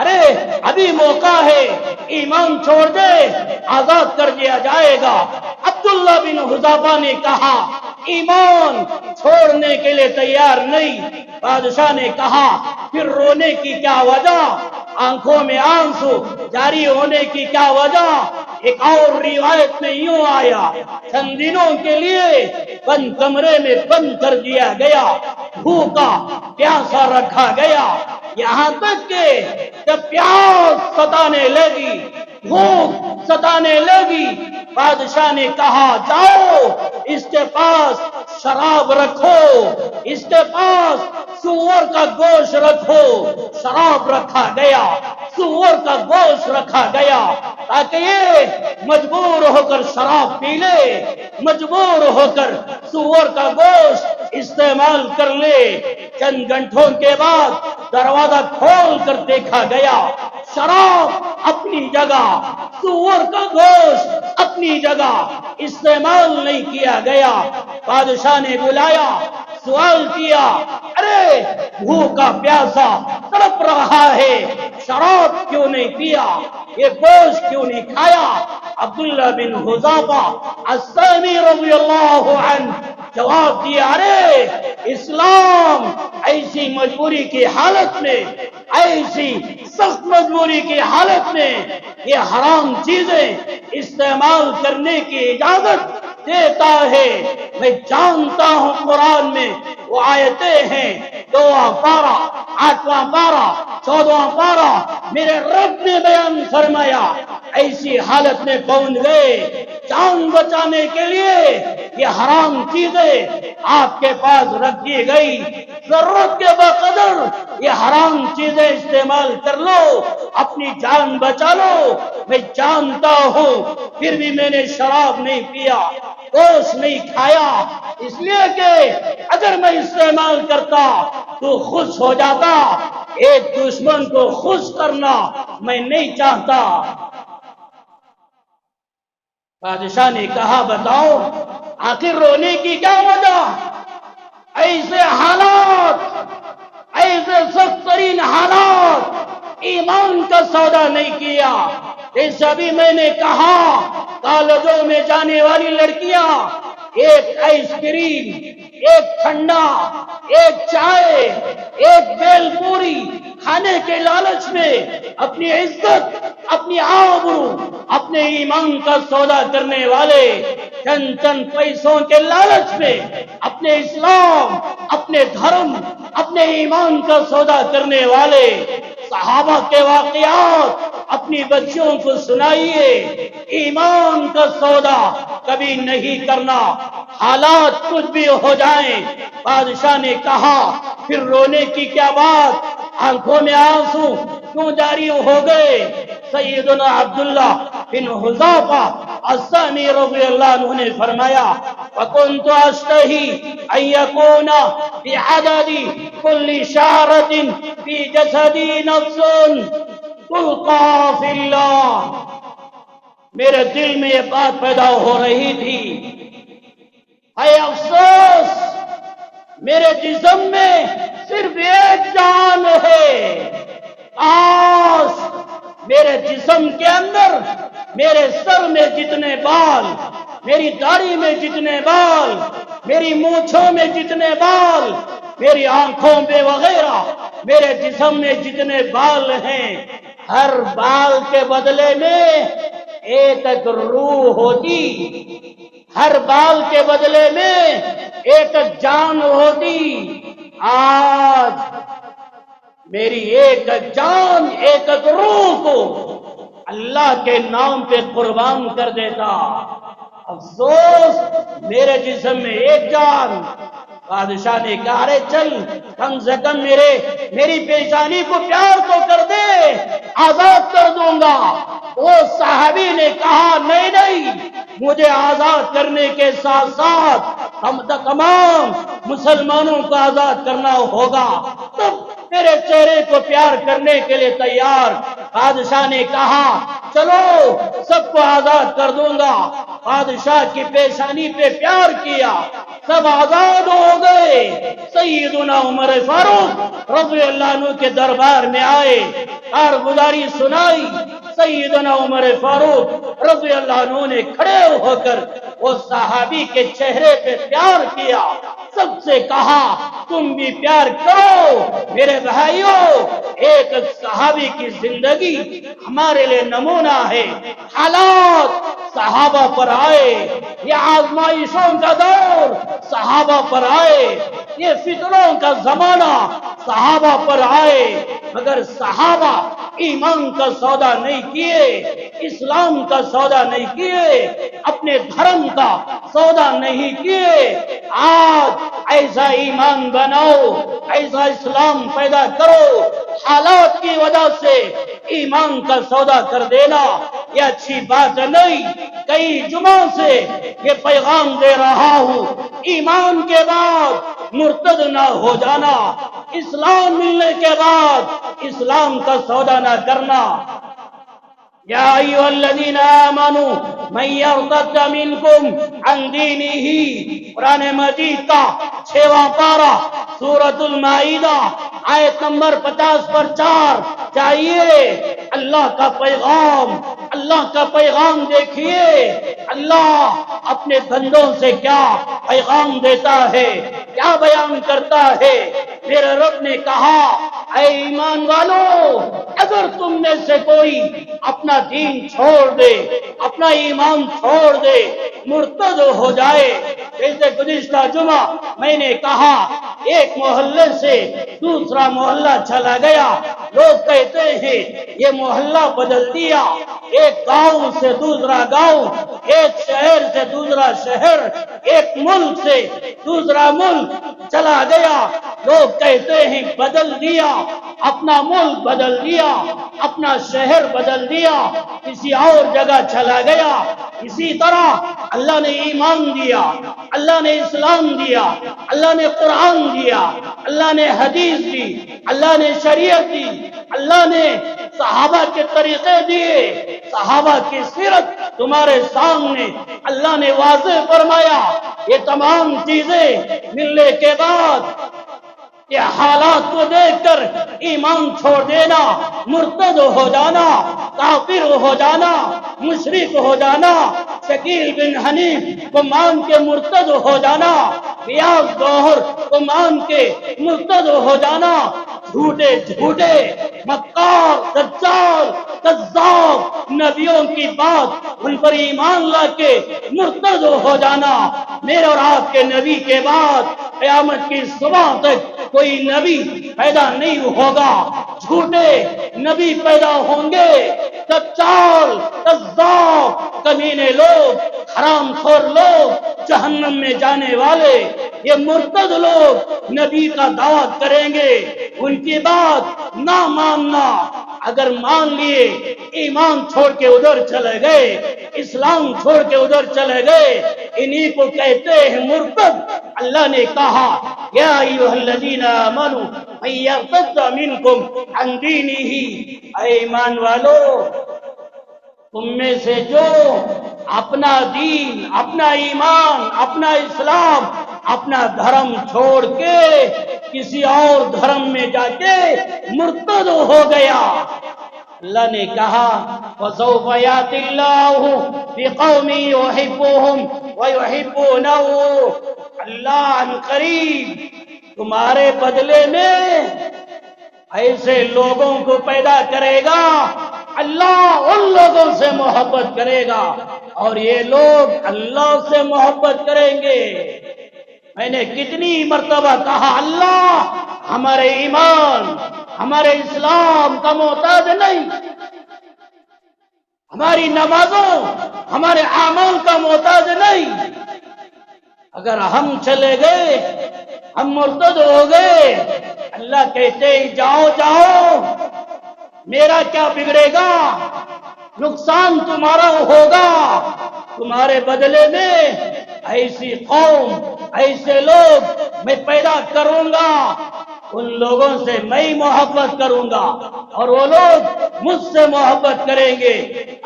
ارے ابھی موقع ہے، ایمان چھوڑ دے، آزاد کر دیا جائے گا۔ عبداللہ بن حذافہ نے کہا ایمان چھوڑنے کے لیے تیار نہیں۔ بادشاہ نے کہا پھر رونے کی کیا وجہ، آنکھوں میں آنسو جاری ہونے کی کیا وجہ؟ ایک اور روایت میں یوں آیا چند دنوں کے لیے بند کمرے میں بند کر دیا گیا، بھوکا پیاسا رکھا گیا، یہاں تک کہ جب پیاس ستانے لگی، بھوک ستانے لگی، بادشاہ نے کہا جاؤ اس کے پاس شراب رکھو، اس کے پاس سور کا گوشت رکھو۔ شراب رکھا گیا، سور کا گوشت رکھا گیا تاکہ یہ مجبور ہو کر شراب پی لے، مجبور ہو کر سور کا گوشت استعمال کر لے۔ چند گھنٹوں کے بعد دروازہ کھول کر دیکھا گیا، شراب اپنی جگہ، سور کا گوشت اپنی جگہ، استعمال نہیں کیا گیا۔ بادشاہ نے بلایا، سوال کیا، ارے بھوکا پیاسا تڑپ رہا ہے، شراب کیوں نہیں پیا، یہ گوشت کیوں نہیں کھایا؟ عبداللہ بن حذافہ السہمی رضی اللہ عنہ جواب دیا، ارے اسلام ایسی مجبوری کی حالت میں، ایسی سخت مجبوری کی حالت میں یہ حرام چیزیں استعمال کرنے کی اجازت دیتا ہے۔ میں جانتا ہوں قرآن میں وہ آیتیں ہیں، 2واں پارہ، 8واں پارہ، 14واں پارہ، میرے رب نے بیان فرمایا، ایسی حالت میں پہنچ گئے، جان بچانے کے لیے یہ حرام چیزیں آپ کے پاس رکھ دی گئی، ضرورت کے بقدر یہ حرام چیزیں استعمال کر لو، اپنی جان بچا لو۔ میں جانتا ہوں پھر بھی میں نے شراب نہیں پیا، گوشت نہیں کھایا، اس لیے کہ اگر میں استعمال کرتا تو خوش ہو جاتا، ایک دشمن کو خوش کرنا میں نہیں چاہتا۔ بادشاہ نے کہا، بتاؤ آخر رونے کی کیا وجہ؟ ایسے حالات، ایسے سخت ترین حالات، ایمان کا سودا نہیں کیا۔ جیسے ابھی میں نے کہا، کالجوں میں جانے والی لڑکیاں ایک آئس کریم، ایک ٹھنڈا، ایک چائے، ایک بیل پوری کھانے کے لالچ میں اپنی عزت، اپنی آبرو، اپنے ایمان کا سودا کرنے والے، چند پیسوں کے لالچ میں اپنے اسلام، اپنے دھرم، اپنے ایمان کا سودا کرنے والے، صحابہ کے واقعات اپنی بچیوں کو سنائیے۔ ایمان کا سودا کبھی نہیں کرنا، حالات کچھ بھی ہو جائیں۔ بادشاہ نے کہا، پھر رونے کی کیا بات، آنکھوں میں آنسو کیوں جاری ہو گئے؟ سیدنا عبداللہ بن حذافہ السہمی رضی اللہ عنہ نے فرمایا، وَكُنْتُ أَشْتَهِي أَن يَكُونَ بِعَدَدِ كُلِّ شَعْرَةٍ فِي جَسَدِي نَفْسٌ تُلْقَىٰ فِي اللَّهِ۔ میرے دل میں یہ بات پیدا ہو رہی تھی، اے افسوس، میرے جسم میں صرف ایک جان ہے، کاش میرے جسم کے اندر، میرے سر میں جتنے بال، میری داڑھی میں جتنے بال، میری مونچھوں میں جتنے بال، میری آنکھوں میں وغیرہ میرے جسم میں جتنے بال ہیں، ہر بال کے بدلے میں ایک روح ہوتی، ہر بال کے بدلے میں ایک جان ہوتی۔ آج میری ایک جان، ایک روح کو اللہ کے نام پہ قربان کر دیتا، افسوس میرے جسم میں ایک جان۔ بادشاہ نے کہا، ارے چل کم سے کم میری پیشانی کو پیار تو کر دے، آزاد کر دوں گا۔ وہ صحابی نے کہا، نہیں نہیں، مجھے آزاد کرنے کے ساتھ ساتھ تمام مسلمانوں کو آزاد کرنا ہوگا، تب میرے چہرے کو پیار کرنے کے لیے تیار۔ بادشاہ نے کہا، چلو سب کو آزاد کر دوں گا۔ بادشاہ کی پیشانی پہ پیار کیا، سب آزاد ہو گئے۔ سیدنا عمر فاروق رضی اللہ عنہ کے دربار میں آئے، کارگزاری سنائی۔ سیدنا عمر فاروق رضی اللہ عنہ نے کھڑے ہو کر وہ صحابی کے چہرے پہ پیار کیا، سب سے کہا، تم بھی پیار کرو میرے بھائیوں۔ ایک صحابی کی زندگی ہمارے لیے نمونہ ہے۔ حالات صحابہ پر آئے، یہ آزمائشوں کا دور صحابہ پر آئے، یہ فتنوں کا زمانہ صحابہ پر آئے، مگر صحابہ ایمان کا سودا نہیں کیے، اسلام کا سودا نہیں کیے، اپنے دھرم کا سودا نہیں کیے۔ آج ایسا ایمان بناؤ، ایسا اسلام پیدا کرو حالات کی وجہ سے ایمان کا سودا کر دینا یہ اچھی بات نہیں. کئی جمعوں سے یہ پیغام دے رہا ہوں، ایمان کے بعد مرتد نہ ہو جانا، اسلام ملنے کے بعد اسلام کا سودا نہ کرنا. یا ایھا الذین آمنوا من یرتد منکم عن دینہ، قرآن مجید کا 6واں پارہ سورۃ المائدہ آیت نمبر 50 پر 4. چاہیے اللہ کا پیغام، اللہ کا پیغام دیکھیے اللہ اپنے بندوں سے کیا پیغام دیتا ہے، کیا بیان کرتا ہے. میرے رب نے کہا اے ایمان والو، اگر تم میں سے کوئی اپنا دین چھوڑ دے، اپنا ایمان چھوڑ دے، مرتد ہو جائے. جیسے گزشتہ جمعہ میں نے کہا ایک محلے سے دوسرا محلہ چلا گیا، لوگ کہتے ہیں یہ محلہ بدل دیا، ایک گاؤں سے دوسرا گاؤں، ایک شہر سے دوسرا شہر، ایک ملک سے دوسرا ملک چلا گیا. لوگ کہتے ہیں بدل دیا، اپنا ملک بدل دیا، اپنا شہر بدل دیا، کسی اور جگہ چلا گیا. اسی طرح اللہ نے ایمان دیا، اللہ نے اسلام دیا، اللہ نے قرآن دیا، اللہ نے حدیث دی، اللہ نے شریعت دی، اللہ نے صحابہ کے طریقے دیے، صحابہ کی سیرت تمہارے سامنے اللہ نے واضح فرمایا. یہ تمام چیزیں ملنے کے بعد یہ حالات کو دیکھ کر ایمان چھوڑ دینا، مرتد ہو جانا، کافر ہو جانا، مشرک ہو جانا، شکیل بن حنیف کو مان کے مرتد ہو جانا، ریاض گوہر کو مان کے مرتد ہو جانا، جھوٹے جھوٹے مکار دجال کذاب نبیوں کی بات ان پر ایمان لا کے مرتد ہو جانا. میرے اور آپ کے نبی کے بعد قیامت کی صبح تک کوئی نبی پیدا نہیں ہوگا، جھوٹے نبی پیدا ہوں گے، دجال کذاب کمینے لوگ، حرام خور لوگ، جہنم میں جانے والے، یہ مرتد لوگ نبی کا دعوت کریں گے. ان کی بات نہ ماننا، اگر مان لیے ایمان چھوڑ کے ادھر چلے گئے، اسلام چھوڑ کے ادھر چلے گئے، انہی کو کہتے ہیں مرتد. اللہ نے کہا یا ایھا الذین آمنوا من یرتد منکم عن دینہ، اے ایمان والو تم میں سے جو اپنا دین، اپنا ایمان، اپنا اسلام، اپنا دھرم چھوڑ کے کسی اور دھرم میں جا کے مرتد ہو گیا، اللہ نے کہا وَسَوْفَ يَأْتِي اللَّهُ بِقَوْمٍ يُحِبُّهُمْ وَيُحِبُّونَهُ، اللہ عن قریب تمہارے بدلے میں ایسے لوگوں کو پیدا کرے گا، اللہ ان لوگوں سے محبت کرے گا اور یہ لوگ اللہ سے محبت کریں گے. میں نے کتنی مرتبہ کہا اللہ ہمارے ایمان، ہمارے اسلام کا محتاج نہیں، ہماری نمازوں، ہمارے اعمال کا محتاج نہیں. اگر ہم چلے گئے، ہم مرتد ہو گئے، اللہ کہتے ہیں جاؤ جاؤ، میرا کیا بگڑے گا، نقصان تمہارا ہوگا، تمہارے بدلے میں ایسی قوم، ایسے لوگ میں پیدا کروں گا، ان لوگوں سے میں محبت کروں گا اور وہ لوگ مجھ سے محبت کریں گے.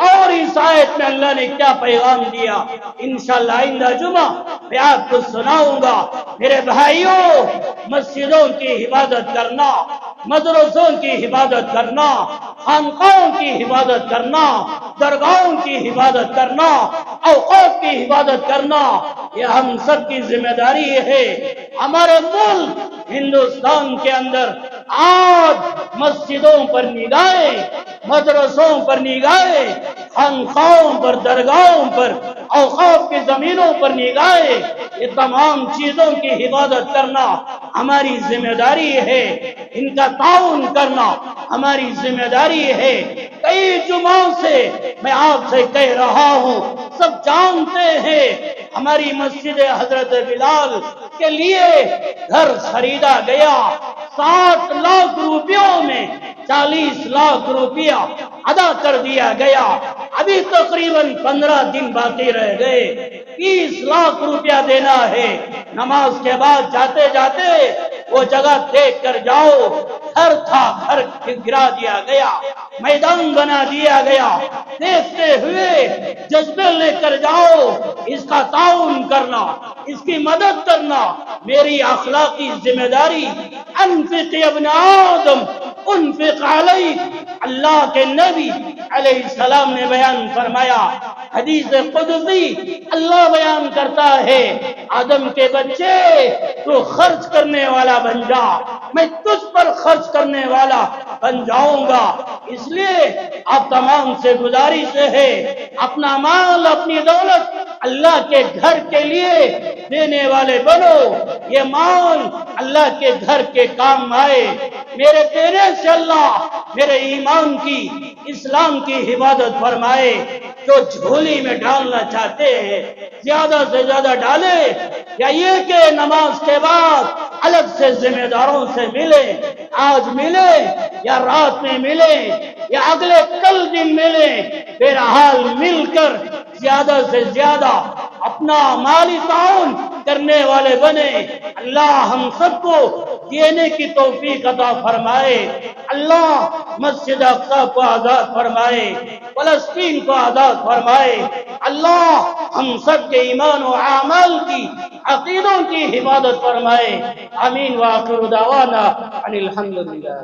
اور اس آیت میں اللہ نے کیا پیغام دیا انشاءاللہ آئندہ جمعہ میں آپ کو سناؤں گا. میرے بھائیوں، مسجدوں کی حفاظت کرنا، مدرسوں کی حفاظت کرنا، خانقاہوں کی حفاظت کرنا، درگاہوں کی حفاظت کرنا، اوقاف کی حفاظت کرنا، یہ ہم سب کی ذمہ داری ہے. ہمارے ملک ہندوستان کے اندر آج مسجدوں پر نگاہیں، مدرسوں پر نگاہیں، خانقاہوں پر، درگاہوں پر، اوقاف کی زمینوں پر نگاہیں، یہ تمام چیزوں کی حفاظت کرنا ہماری ذمہ داری ہے، ان کا تعاون کرنا ہماری ذمہ داری ہے. کئی جمعوں سے میں آپ سے کہہ رہا ہوں، سب جانتے ہیں ہماری مسجد حضرت بلال کے لیے گھر خریدا گیا، 60 لاکھ روپیوں میں 40 لاکھ روپیہ ادا کر دیا گیا، ابھی تقریباً 15 دن باقی رہ گئے، 30 لاکھ روپیہ دینا ہے۔ نماز کے بعد جاتے جاتے وہ جگہ دیکھ کر جاؤ، گھر تھا، گھر گرا دیا گیا، میدان بنا دیا گیا، دیکھتے ہوئے جذبے لے کر جاؤ، اس کا تعاون کرنا، اس کی مدد کرنا میری اخلاقی ذمہ داری۔ انفق یا ابن آدم انفق علیک، اللہ کے نبی علیہ السلام نے بیان فرمایا، حدیث قدسی اللہ بیان کرتا ہے، آدم کے بچے تو خرچ کرنے والا بن جا، میں تجھ پر خرچ کرنے والا بن جاؤں گا۔ اس لیے آپ تمام سے گزارش ہے، اپنا مال، اپنی دولت اللہ کے گھر کے لیے دینے والے بنو، یہ مال اللہ کے گھر کے کام آئے، میرے دینے سے اللہ میرے ایمان کی، اسلام کی حفاظت فرمائے۔ جو جھولی میں ڈالنا چاہتے ہیں زیادہ سے زیادہ ڈالے، یا یہ کہ نماز کے بعد الگ سے ذمہ داروں سے ملے، آج ملے یا رات میں ملے یا اگلے کل دن ملے، بہرحال مل کر زیادہ سے زیادہ اپنا مالی تعاون کرنے والے بنے۔ اللہ ہم سب کو دینے کی توفیق عطا فرمائے، اللہ مسجد اقصی کو آزاد فرمائے، فلسطین کو آزاد فرمائے، اللہ ہم سب کے ایمان و اعمال کی، عقیدوں کی حفاظت فرمائے۔ آمین وآخر دعوانا ان الحمدللہ۔